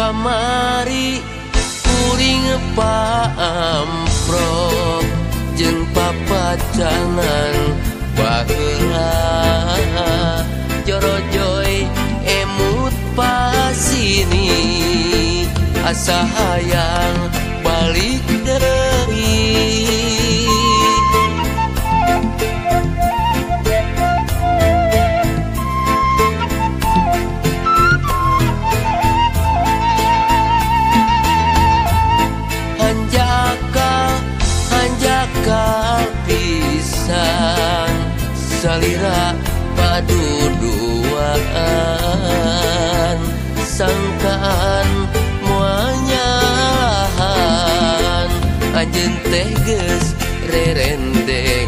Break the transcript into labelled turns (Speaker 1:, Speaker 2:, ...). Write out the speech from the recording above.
Speaker 1: kamari kuring paamprok jeung papacangan baheula jorojoy emut pasini asa hayang balik deui. Hanjaka pisan salira paduduan sangkaan moanyahan anjeun teh geus rerendeng